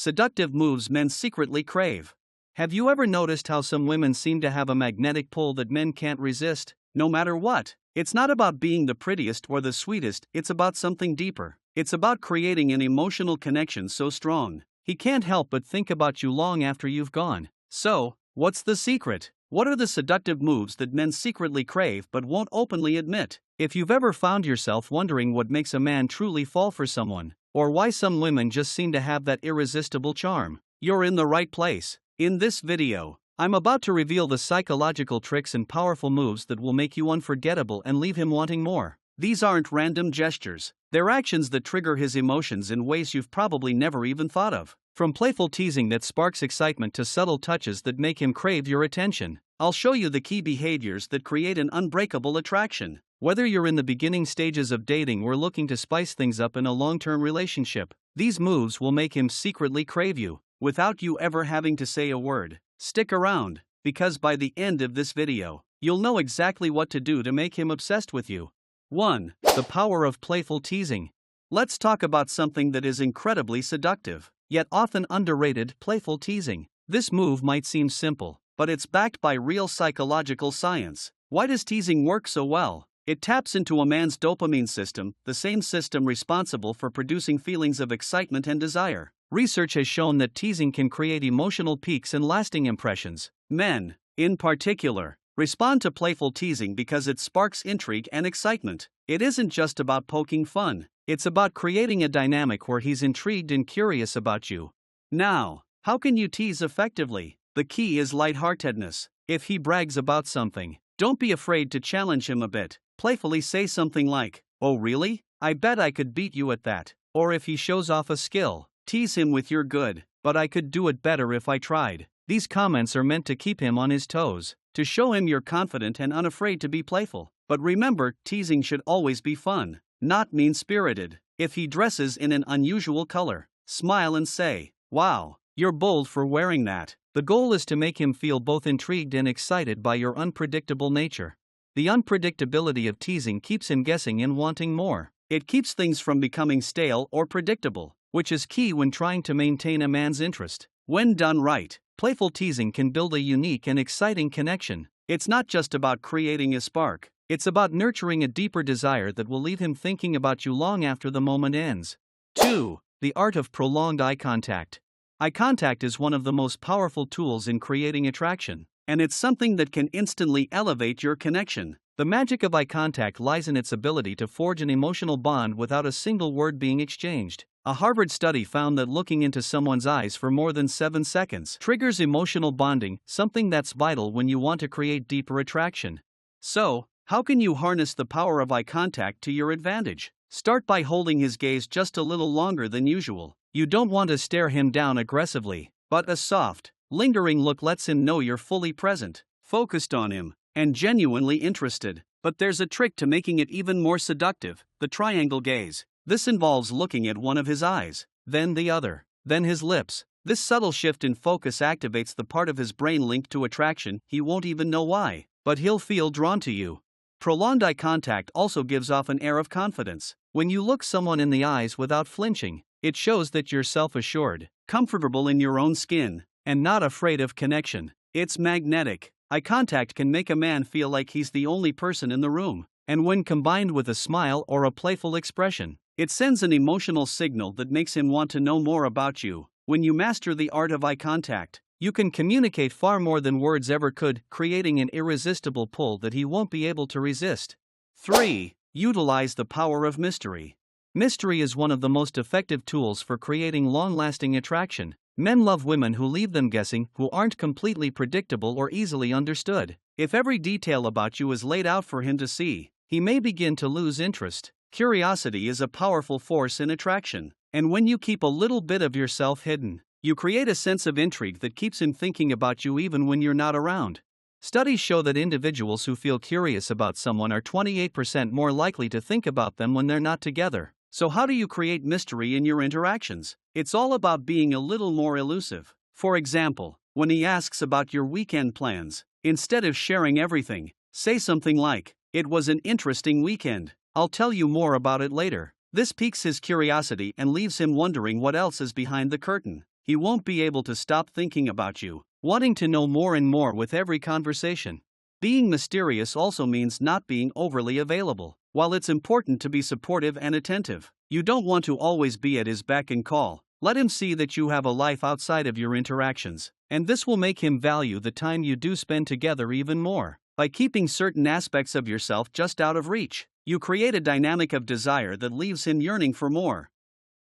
Seductive moves men secretly crave. Have you ever noticed how some women seem to have a magnetic pull that men can't resist, no matter what? It's not about being the prettiest or the sweetest, it's about something deeper. It's about creating an emotional connection so strong, he can't help but think about you long after you've gone. So, what's the secret? What are the seductive moves that men secretly crave but won't openly admit? If you've ever found yourself wondering what makes a man truly fall for someone, or why some women just seem to have that irresistible charm, you're in the right place. In this video, I'm about to reveal the psychological tricks and powerful moves that will make you unforgettable and leave him wanting more. These aren't random gestures, they're actions that trigger his emotions in ways you've probably never even thought of. From playful teasing that sparks excitement to subtle touches that make him crave your attention, I'll show you the key behaviors that create an unbreakable attraction. Whether you're in the beginning stages of dating or looking to spice things up in a long-term relationship, these moves will make him secretly crave you, without you ever having to say a word. Stick around, because by the end of this video, you'll know exactly what to do to make him obsessed with you. 1. The power of playful teasing. Let's talk about something that is incredibly seductive, yet often underrated: playful teasing. This move might seem simple, but it's backed by real psychological science. Why does teasing work so well? It taps into a man's dopamine system, the same system responsible for producing feelings of excitement and desire. Research has shown that teasing can create emotional peaks and lasting impressions. Men, in particular, respond to playful teasing because it sparks intrigue and excitement. It isn't just about poking fun, it's about creating a dynamic where he's intrigued and curious about you. Now, how can you tease effectively? The key is lightheartedness. If he brags about something, don't be afraid to challenge him a bit. Playfully say something like, "Oh really? I bet I could beat you at that." Or if he shows off a skill, tease him with, "You're good, but I could do it better if I tried." These comments are meant to keep him on his toes, to show him you're confident and unafraid to be playful. But remember, teasing should always be fun, not mean-spirited. If he dresses in an unusual color, smile and say, "Wow, you're bold for wearing that." The goal is to make him feel both intrigued and excited by your unpredictable nature. The unpredictability of teasing keeps him guessing and wanting more. It keeps things from becoming stale or predictable, which is key when trying to maintain a man's interest. When done right, playful teasing can build a unique and exciting connection. It's not just about creating a spark, it's about nurturing a deeper desire that will leave him thinking about you long after the moment ends. 2. The art of prolonged eye contact. Eye contact is one of the most powerful tools in creating attraction, and it's something that can instantly elevate your connection. The magic of eye contact lies in its ability to forge an emotional bond without a single word being exchanged. A Harvard study found that looking into someone's eyes for more than 7 seconds triggers emotional bonding, something that's vital when you want to create deeper attraction. So, how can you harness the power of eye contact to your advantage? Start by holding his gaze just a little longer than usual. You don't want to stare him down aggressively, but a soft, lingering look lets him know you're fully present, focused on him, and genuinely interested. But there's a trick to making it even more seductive: the triangle gaze. This involves looking at one of his eyes, then the other, then his lips. This subtle shift in focus activates the part of his brain linked to attraction. He won't even know why, but he'll feel drawn to you. Prolonged eye contact also gives off an air of confidence. When you look someone in the eyes without flinching, it shows that you're self-assured, comfortable in your own skin, and not afraid of connection. It's magnetic. Eye contact can make a man feel like he's the only person in the room, and when combined with a smile or a playful expression, it sends an emotional signal that makes him want to know more about you. When you master the art of eye contact, you can communicate far more than words ever could, creating an irresistible pull that he won't be able to resist. 3. Utilize the power of mystery. Mystery is one of the most effective tools for creating long-lasting attraction. Men love women who leave them guessing, who aren't completely predictable or easily understood. If every detail about you is laid out for him to see, he may begin to lose interest. Curiosity is a powerful force in attraction, and when you keep a little bit of yourself hidden, you create a sense of intrigue that keeps him thinking about you even when you're not around. Studies show that individuals who feel curious about someone are 28% more likely to think about them when they're not together. So how do you create mystery in your interactions? It's all about being a little more elusive. For example, when he asks about your weekend plans, instead of sharing everything, say something like, "It was an interesting weekend. I'll tell you more about it later." This piques his curiosity and leaves him wondering what else is behind the curtain. he won't be able to stop thinking about you, wanting to know more and more with every conversation. Being mysterious also means not being overly available. While it's important to be supportive and attentive, you don't want to always be at his beck and call. Let him see that you have a life outside of your interactions, and this will make him value the time you do spend together even more. By keeping certain aspects of yourself just out of reach, you create a dynamic of desire that leaves him yearning for more.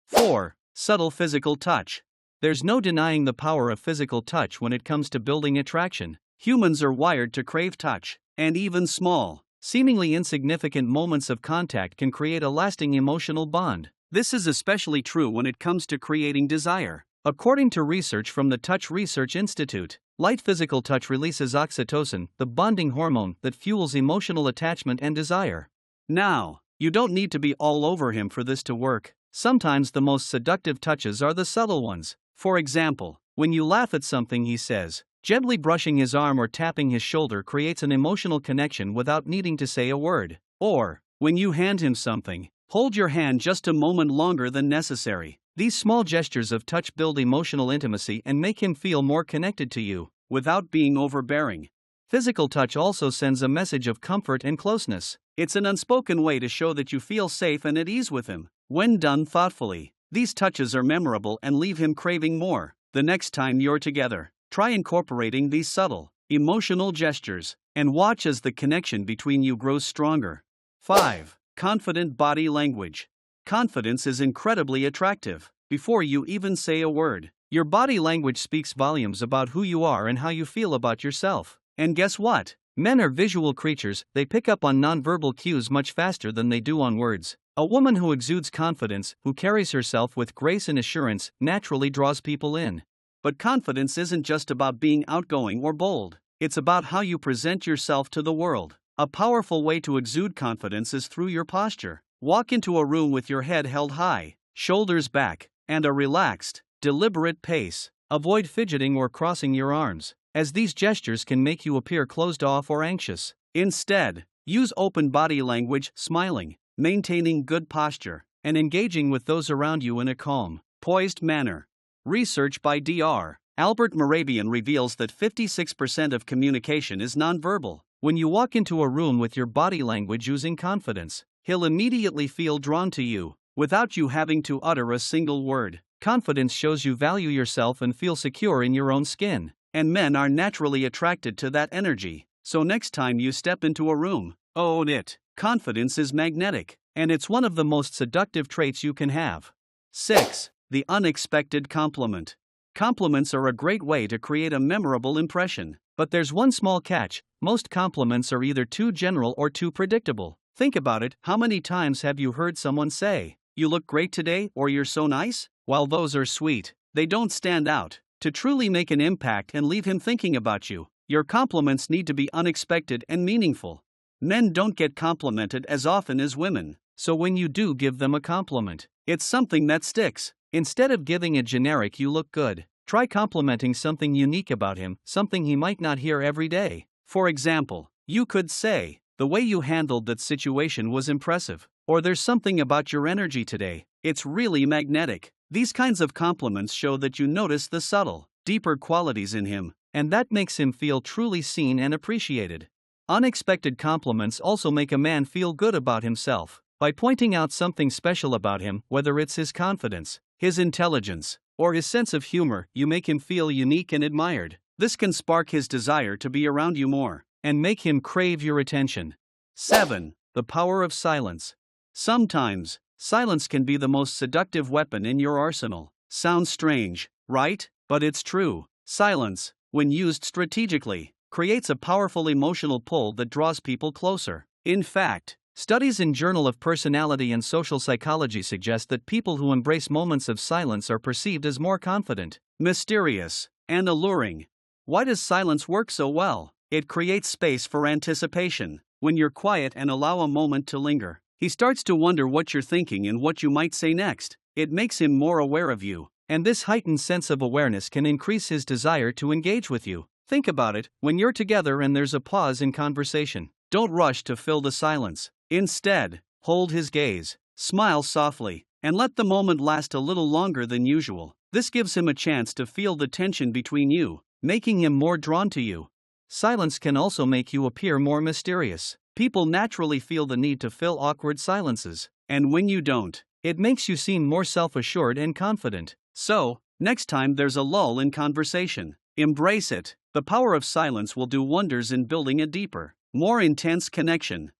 4. Subtle physical touch. There's no denying the power of physical touch when it comes to building attraction. Humans are wired to crave touch, and even small, seemingly insignificant moments of contact can create a lasting emotional bond. This is especially true when it comes to creating desire. According to research from the Touch Research Institute, light physical touch releases oxytocin, the bonding hormone that fuels emotional attachment and desire. Now, you don't need to be all over him for this to work. Sometimes the most seductive touches are the subtle ones. For example, when you laugh at something he says, gently brushing his arm or tapping his shoulder creates an emotional connection without needing to say a word. Or, when you hand him something, hold your hand just a moment longer than necessary. These small gestures of touch build emotional intimacy and make him feel more connected to you, without being overbearing. Physical touch also sends a message of comfort and closeness. It's an unspoken way to show that you feel safe and at ease with him. When done thoughtfully, these touches are memorable and leave him craving more. The next time you're together, try incorporating these subtle, emotional gestures, and watch as the connection between you grows stronger. 5. Confident body language. Confidence is incredibly attractive. Before you even say a word, your body language speaks volumes about who you are and how you feel about yourself. And guess what? Men are visual creatures, they pick up on nonverbal cues much faster than they do on words. A woman who exudes confidence, who carries herself with grace and assurance, naturally draws people in. But confidence isn't just about being outgoing or bold, it's about how you present yourself to the world. A powerful way to exude confidence is through your posture. Walk into a room with your head held high, shoulders back, and a relaxed, deliberate pace. Avoid fidgeting or crossing your arms, as these gestures can make you appear closed off or anxious. Instead, use open body language, smiling, maintaining good posture, and engaging with those around you in a calm, poised manner. Research by Dr. Albert Morabian reveals that 56% of communication is nonverbal. When you walk into a room with your body language using confidence, he'll immediately feel drawn to you, without you having to utter a single word. Confidence shows you value yourself and feel secure in your own skin, and men are naturally attracted to that energy. So next time you step into a room, own it. Confidence is magnetic, and it's one of the most seductive traits you can have. 6. The unexpected compliment. Compliments are a great way to create a memorable impression, but there's one small catch: most compliments are either too general or too predictable. Think about it, how many times have you heard someone say, "You look great today," or "You're so nice"? While those are sweet, they don't stand out. To truly make an impact and leave him thinking about you, your compliments need to be unexpected and meaningful. Men don't get complimented as often as women, so when you do give them a compliment, it's something that sticks. Instead of giving a generic "you look good," try complimenting something unique about him, something he might not hear every day. For example, you could say, "The way you handled that situation was impressive," or "There's something about your energy today, it's really magnetic." These kinds of compliments show that you notice the subtle, deeper qualities in him, and that makes him feel truly seen and appreciated. Unexpected compliments also make a man feel good about himself. By pointing out something special about him, whether it's his confidence, his intelligence, or his sense of humor, you make him feel unique and admired. This can spark his desire to be around you more, and make him crave your attention. 7. The power of silence. Sometimes, silence can be the most seductive weapon in your arsenal. Sounds strange, right? But it's true. Silence, when used strategically, creates a powerful emotional pull that draws people closer. In fact, studies in Journal of Personality and Social Psychology suggest that people who embrace moments of silence are perceived as more confident, mysterious, and alluring. Why does silence work so well? It creates space for anticipation. When you're quiet and allow a moment to linger, he starts to wonder what you're thinking and what you might say next. It makes him more aware of you, and this heightened sense of awareness can increase his desire to engage with you. Think about it, when you're together and there's a pause in conversation, don't rush to fill the silence. Instead, hold his gaze, smile softly, and let the moment last a little longer than usual. This gives him a chance to feel the tension between you, making him more drawn to you. Silence can also make you appear more mysterious. People naturally feel the need to fill awkward silences, and when you don't, it makes you seem more self-assured and confident. So, next time there's a lull in conversation, embrace it. The power of silence will do wonders in building a deeper, more intense connection.